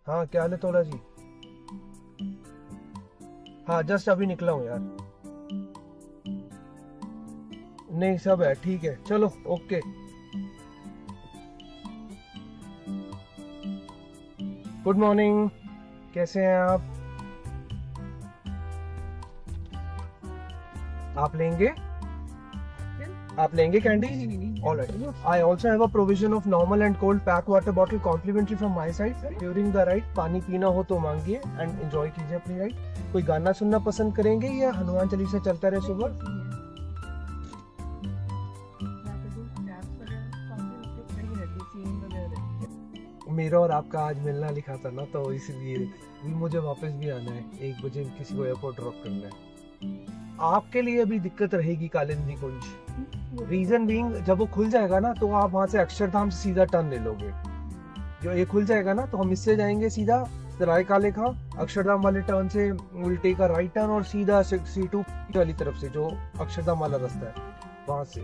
हाँ क्या हाल है तोला जी? हाँ जस्ट अभी निकला हूँ यार। नहीं सब है, ठीक है, चलो ओके। गुड मॉर्निंग, कैसे हैं आप? आप लेंगे? आप लेंगे candy? All right. I also have a provision of normal and cold pack water bottle complimentary from my side during the ride. पानी पीना हो तो मांगिए and enjoy कीजिए अपनी राइड। कोई गाना सुनना पसंद करेंगे या हनुमान चालीसा चलता रहे सुबह? मेरा और आपका आज मिलना लिखा था ना, तो इसलिए भी मुझे वापस भी आना है। 1 बजे किसी को एयरपोर्ट ड्रॉप करना है। आपके लिए अभी दिक्कत रहेगी कालिंदी कुंज। रीजन बीइंग, जब वो खुल जाएगा ना तो आप वहां से अक्षरधाम से सीधा टर्न ले लोगे। जो ये खुल जाएगा ना तो हम इससे जाएंगे सीधा राय काले खां, अक्षरधाम वाले टर्न से उल्टे का राइट टर्न और सीधा C2 वाली तरफ से जो अक्षरधाम वाला रास्ता है वहां से।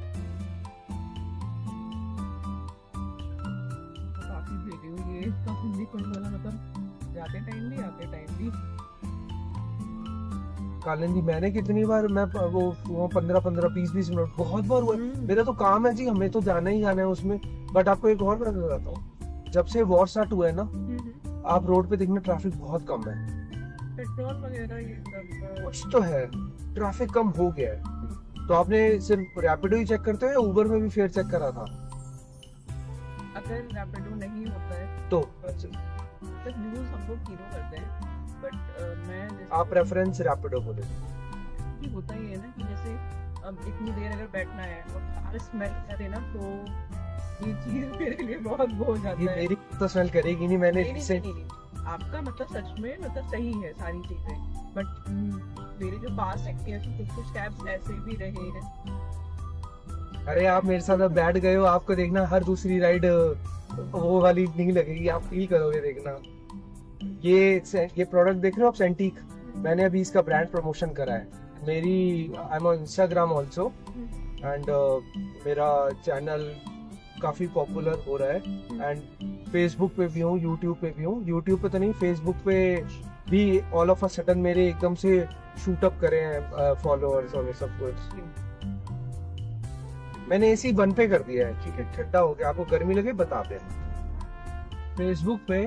जाते टाइम भी आते टाइम भी कालिंदी मैंने कितनी बार, मैं वो 15-15 20-20 मिनट बहुत बार हुआ। मेरा तो काम है जी, हमें तो जाना ही जाना है उसमें। बट आपको एक और बात बताता हूँ, जब से वॉर स्टार्ट हुआ है ना, आप रोड पे देखना ट्रैफिक बहुत कम है। पेट्रोल वगैरह ये सब कुछ तो है, ट्रैफिक कम हो गया है। तो आपने सिर्फ रैपिडो ही चेक करते हो या उबर में भी फेयर चेक करा था? अगर रैपिडो नहीं होता है तो यूज हम लोग हीरो करते हैं, बट मैं आप रेफरेंस रैपिडो को दे। कि होता ही है ना कि जैसे अब इतनी देर अगर बैठना है और कार स्मेल करे ना, तो ये चीज मेरे लिए बहुत वो हो जाता ये है। मेरी तो स्मेल करेगी नहीं, मैंने नहीं, आपका मतलब सच में मतलब सही है सारी चीजें, बट मेरे जो पास एक्सपीरियंस कुछ कैब्स ऐसे भी रहे हैं। अरे आप मेरे साथ अब बैठ गए हो, आपको देखना हर दूसरी राइड वो वाली नहीं लगेगी, आप फील करोगे देखना। ये प्रोडक्ट देख रहे हो आप, सेंटीक, मैंने अभी इसका ब्रांड प्रमोशन करा है। मेरी I am on Instagram also and मेरा चैनल काफी पॉपुलर हो रहा है एंड फेसबुक पे भी हूँ, यूट्यूब पे भी हूँ। यूट्यूब पे तो नहीं, फेसबुक पे भी ऑल ऑफ अ सडन मेरे एकदम से शूट अप करे हैं फॉलोअर्स और सब कुछ। मैंने AC बंद पे कर दिया है, ठीक है, ठंडा हो गया। आपको गर्मी लगे बता देना। फेसबुक पे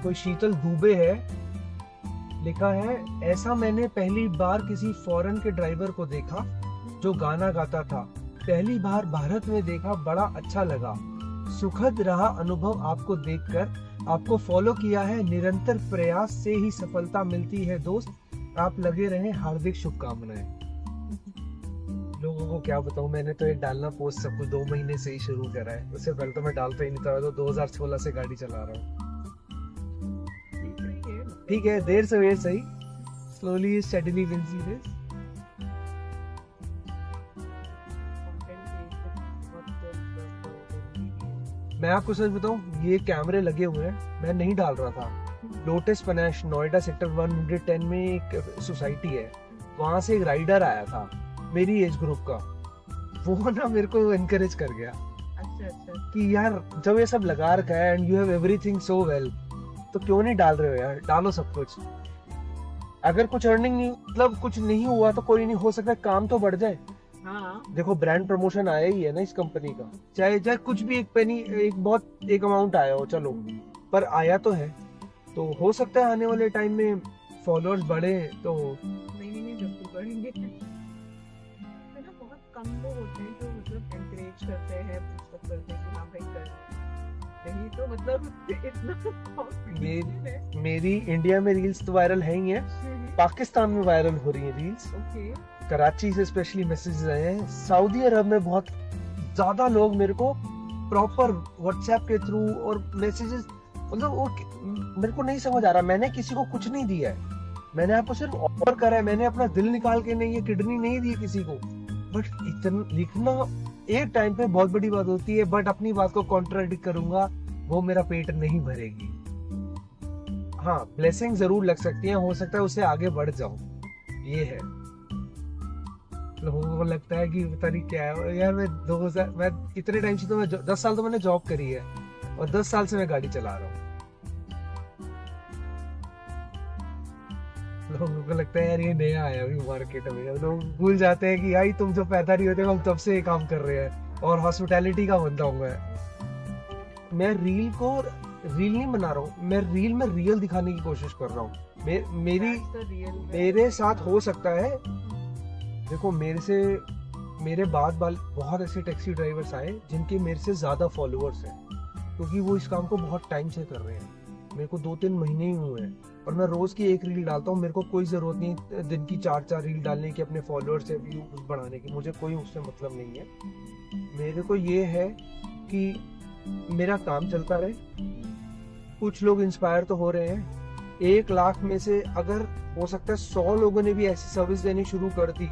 कोई शीतल दुबे है, लिखा है, ऐसा मैंने पहली बार किसी फॉरेन के ड्राइवर को देखा जो गाना गाता था। पहली बार भारत में देखा, बड़ा अच्छा लगा। सुखद रहा अनुभव आपको देखकर। आपको फॉलो किया है, निरंतर प्रयास से ही सफलता मिलती है दोस्त। आप लगे रहें, हार्दिक शुभकामनाएं। लोगों को क्या बताऊं, मैंने तो ये डालना पोस्ट सब कुछ 2 महीने से ही शुरू करा है। उससे पहले तो मैं डालता ही नहीं था, तो 2016 से गाड़ी चला रहा हूँ। ठीक है, देर से वेर सही, slowly steadily will see this. मैं आपको सच बताऊं, ये कैमरे लगे हुए हैं, मैं नहीं डाल रहा था। लोटस पनाश नोएडा सेक्टर 110 में एक सोसाइटी है, वहां से एक राइडर आया था मेरी एज ग्रुप का। वो ना मेरे को एनकरेज कर गया कि यार जब ये सब लगा रखा है and you have everything so well, तो क्यों नहीं डाल रहे हो यार, डालो सब कुछ। अगर कुछ अर्निंग नहीं, मतलब कुछ नहीं हुआ तो कोई नहीं, हो सकता है काम तो बढ़ जाए। हाँ। देखो ब्रांड प्रमोशन आया ही है ना इस कंपनी का, चाहे कुछ भी एक पेनी, एक अमाउंट आया हो, चलो, पर आया तो है। तो हो सकता है आने वाले टाइम में फॉलोअर्स बढ़े तो। नहीं बिल्कुल बढ़ेंगे। ना बहुत कम लोग होते हैं जो मतलब एनकरेज करते हैं, सब करते हैं कि हाँ भाई कर, नहीं तो मतलब इतना। मेरी इंडिया में रील्स तो वायरल है ही है, पाकिस्तान में वायरल हो रही है रील्स। कराची से स्पेशली मैसेजेस आए हैं। सऊदी अरब में बहुत ज्यादा लोग मेरे को प्रॉपर व्हाट्सएप के थ्रू और मैसेजेस, मतलब वो मेरे को नहीं समझ आ रहा। मैंने किसी को कुछ नहीं दिया है, मैंने आपको सिर्फ ऑफर करा है, मैंने अपना दिल निकाल के नहीं, ये किडनी नहीं दी किसी को। बट इतना लिखना एक टाइम पे बहुत बड़ी बात होती है, बट अपनी बात को कॉन्ट्राडिक्ट करूंगा, वो मेरा पेट नहीं भरेगी। हाँ, ब्लेसिंग जरूर लग सकती है, हो सकता है उससे आगे बढ़ जाऊं, ये है। लोगों को लगता है कि पता नहीं क्या है यार। मैं इतने टाइम से, तो मैं 10 साल तो मैंने जॉब करी है और 10 साल से मैं गाड़ी चला रहा हूँ। लोगों को लगता है यार ये नया आया अभी मार्केट में, लोग भूल जाते हैं कि भाई तुम जो पैदा नहीं होते हम तब से ये काम कर रहे हैं और हॉस्पिटैलिटी का बंदा हूँ मैं रील नहीं बना रहा हूँ, मैं रील में रियल दिखाने की कोशिश कर रहा हूँ। मेरे साथ हो सकता है, देखो मेरे बाद बहुत ऐसे टैक्सी ड्राइवर्स आए जिनके मेरे से ज्यादा फॉलोअर्स हैं, क्योंकि वो इस काम को बहुत टाइम से कर रहे हैं। मेरे को 2-3 महीने ही हुए हैं और मैं रोज की एक रील डालता हूँ। मेरे को कोई जरूरत नहीं दिन की 4-4 रील डालने की अपने फॉलोअर्स से व्यूज बढ़ाने की, मुझे कोई उससे मतलब नहीं है। मेरे को ये है कि मेरा काम चलता रहे, कुछ लोग इंस्पायर तो हो रहे हैं। 1 लाख में से अगर हो सकता है 100 लोगों ने भी ऐसी सर्विस देनी शुरू कर दी,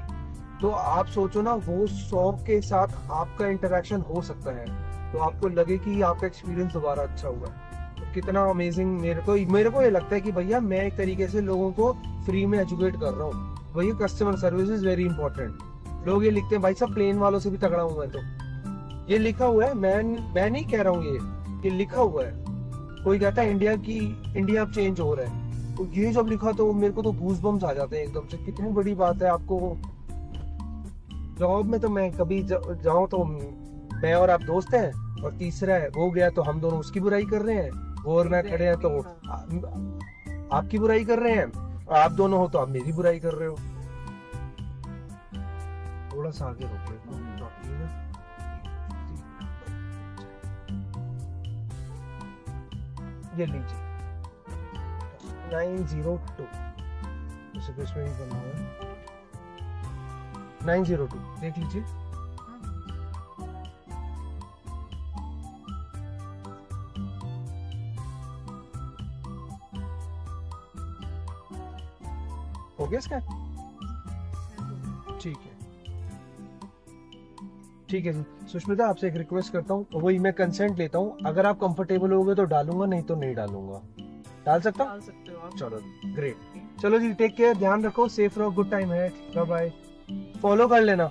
तो आप सोचो ना वो 100 के साथ आपका इंटरेक्शन हो सकता है, तो आपको लगे कि आपका एक्सपीरियंस दोबारा अच्छा हुआ। तो कितना अमेजिंग मेरे को ये लगता है कि भैया मैं एक तरीके से लोगों को फ्री में एजुकेट कर रहा हूँ। भैया customer service is very important. लोग ये लिखते हैं भाई साहब प्लेन वालों से भी तगड़ा हूँ मैं, तो ये लिखा हुआ है, मैं नहीं कह रहा हूँ, ये लिखा हुआ है। कोई कहता है इंडिया अब चेंज हो रहा है, तो ये जब लिखा तो मेरे को तो गूज बम्स आ जाते हैं एकदम से। कितनी बड़ी बात है। आपको जॉब में तो मैं कभी जाऊं तो मैं और आप दोस्त हैं, और तीसरा है वो गया तो हम दोनों उसकी बुराई कर रहे हैं, वो और मैं खड़े हैं तो आपकी बुराई कर रहे हैं, और आप दोनों हो तो आप मेरी बुराई कर रहे हो। थोड़ा सा आगे रोक लेता हूँ। ये लीजिए 902 इसमें ही बना हुआ है 902, देख लीजिए। हो गया इसका? ठीक है ठीक है जी। सुष्मिता आपसे एक रिक्वेस्ट करता हूँ, वही मैं कंसेंट लेता हूँ, अगर आप कंफर्टेबल होगे तो डालूंगा, नहीं तो नहीं डालूंगा। डाल सकता हूँ? डाल सकते हो आप। चलो ग्रेट। चलो जी, टेक केयर, ध्यान रखो, सेफ रहो, गुड टाइम है, बाय बाय। फॉलो कर लेना।